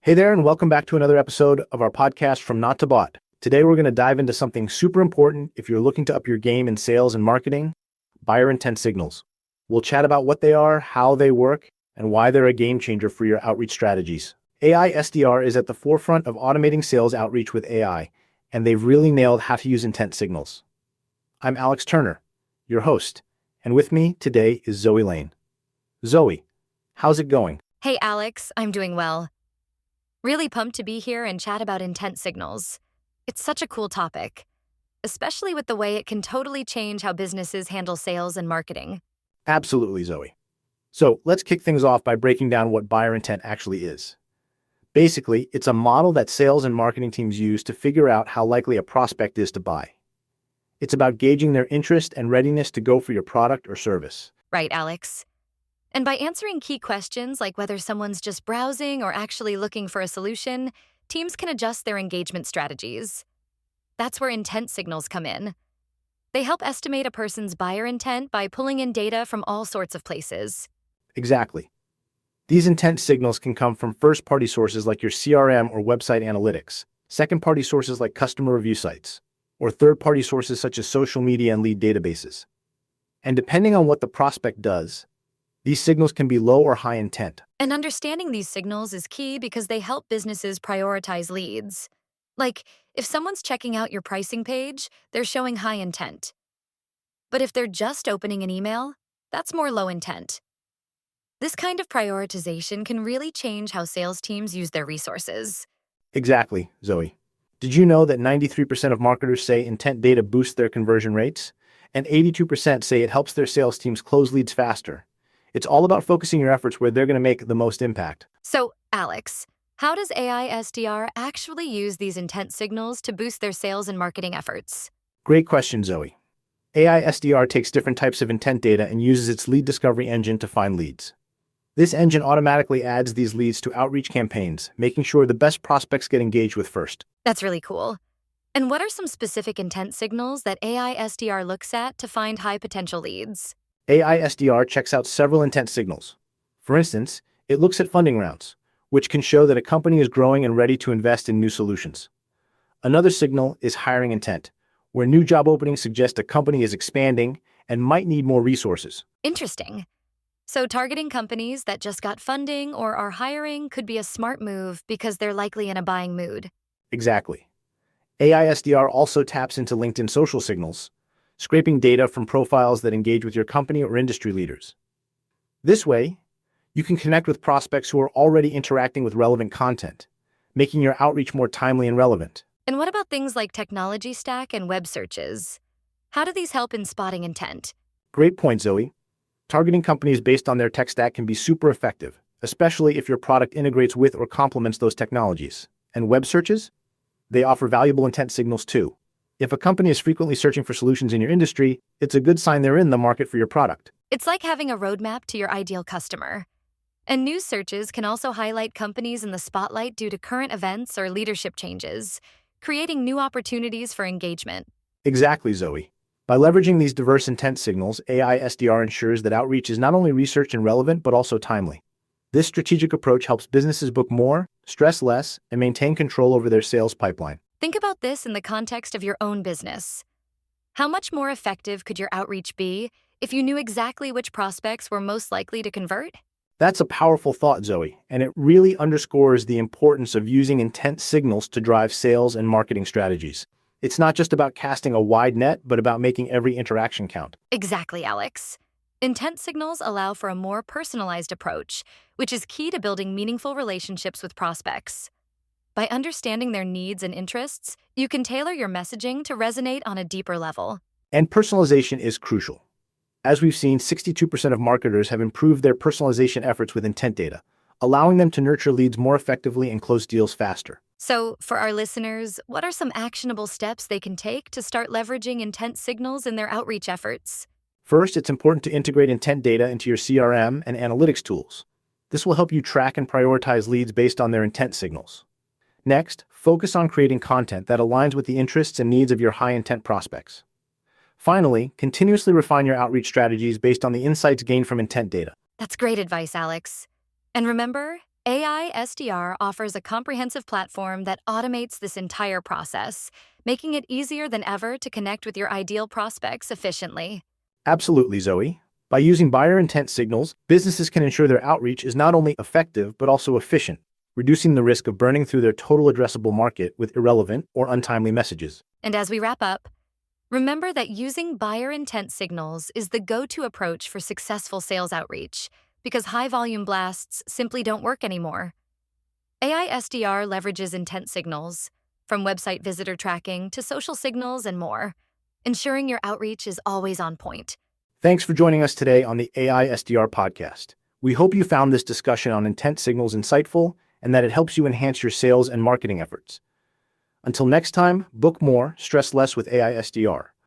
Hey there, and welcome back to another episode of our podcast From Not to Bought. Today, we're going to dive into something super important if you're looking to up your game in sales and marketing: buyer intent signals. We'll chat about what they are, how they work, and why they're a game changer for your outreach strategies. AI SDR is at the forefront of automating sales outreach with AI, and they've really nailed how to use intent signals. I'm Alex Turner, your host, and with me today is Zoe Lane. Zoe, how's it going? Hey Alex, I'm doing well. Really pumped to be here and chat about intent signals. It's such a cool topic, especially with the way it can totally change how businesses handle sales and marketing. Absolutely, Zoe. So let's kick things off by breaking down what buyer intent actually is. Basically, it's a model that sales and marketing teams use to figure out how likely a prospect is to buy. It's about gauging their interest and readiness to go for your product or service. Right, Alex? And by answering key questions like whether someone's just browsing or actually looking for a solution, teams can adjust their engagement strategies. That's where intent signals come in. They help estimate a person's buyer intent by pulling in data from all sorts of places. Exactly. These intent signals can come from first-party sources like your CRM or website analytics, second-party sources like customer review sites, or third-party sources such as social media and lead databases. And depending on what the prospect does, these signals can be low or high intent. And understanding these signals is key because they help businesses prioritize leads. Like, if someone's checking out your pricing page, they're showing high intent. But if they're just opening an email, that's more low intent. This kind of prioritization can really change how sales teams use their resources. Exactly, Zoe. Did you know that 93% of marketers say intent data boosts their conversion rates? And 82% say it helps their sales teams close leads faster. It's all about focusing your efforts where they're going to make the most impact. So, Alex, how does AI SDR actually use these intent signals to boost their sales and marketing efforts? Great question, Zoe. AI SDR takes different types of intent data and uses its lead discovery engine to find leads. This engine automatically adds these leads to outreach campaigns, making sure the best prospects get engaged with first. That's really cool. And what are some specific intent signals that AI SDR looks at to find high potential leads? AI SDR checks out several intent signals. For instance, it looks at funding rounds, which can show that a company is growing and ready to invest in new solutions. Another signal is hiring intent, where new job openings suggest a company is expanding and might need more resources. Interesting. So, targeting companies that just got funding or are hiring could be a smart move because they're likely in a buying mood. Exactly. AI SDR also taps into LinkedIn social signals, scraping data from profiles that engage with your company or industry leaders. This way, you can connect with prospects who are already interacting with relevant content, making your outreach more timely and relevant. And what about things like technology stack and web searches? How do these help in spotting intent? Great point, Zoe. Targeting companies based on their tech stack can be super effective, especially if your product integrates with or complements those technologies. And web searches? They offer valuable intent signals too. If a company is frequently searching for solutions in your industry, it's a good sign they're in the market for your product. It's like having a roadmap to your ideal customer. And news searches can also highlight companies in the spotlight due to current events or leadership changes, creating new opportunities for engagement. Exactly, Zoe. By leveraging these diverse intent signals, AI SDR ensures that outreach is not only research and relevant, but also timely. This strategic approach helps businesses book more, stress less, and maintain control over their sales pipeline. Think about this in the context of your own business. How much more effective could your outreach be if you knew exactly which prospects were most likely to convert? That's a powerful thought, Zoe, and it really underscores the importance of using intent signals to drive sales and marketing strategies. It's not just about casting a wide net, but about making every interaction count. Exactly, Alex. Intent signals allow for a more personalized approach, which is key to building meaningful relationships with prospects. By understanding their needs and interests, you can tailor your messaging to resonate on a deeper level. And personalization is crucial. As we've seen, 62% of marketers have improved their personalization efforts with intent data, allowing them to nurture leads more effectively and close deals faster. So, for our listeners, what are some actionable steps they can take to start leveraging intent signals in their outreach efforts? First, it's important to integrate intent data into your CRM and analytics tools. This will help you track and prioritize leads based on their intent signals. Next, focus on creating content that aligns with the interests and needs of your high-intent prospects. Finally, continuously refine your outreach strategies based on the insights gained from intent data. That's great advice, Alex. And remember, AI SDR offers a comprehensive platform that automates this entire process, making it easier than ever to connect with your ideal prospects efficiently. Absolutely, Zoe. By using buyer intent signals, businesses can ensure their outreach is not only effective but also efficient, reducing the risk of burning through their total addressable market with irrelevant or untimely messages. And as we wrap up, remember that using buyer intent signals is the go-to approach for successful sales outreach because high-volume blasts simply don't work anymore. AI SDR leverages intent signals, from website visitor tracking to social signals and more, ensuring your outreach is always on point. Thanks for joining us today on the AI SDR podcast. We hope you found this discussion on intent signals insightful and that it helps you enhance your sales and marketing efforts. Until next time, book more, stress less with AI SDR.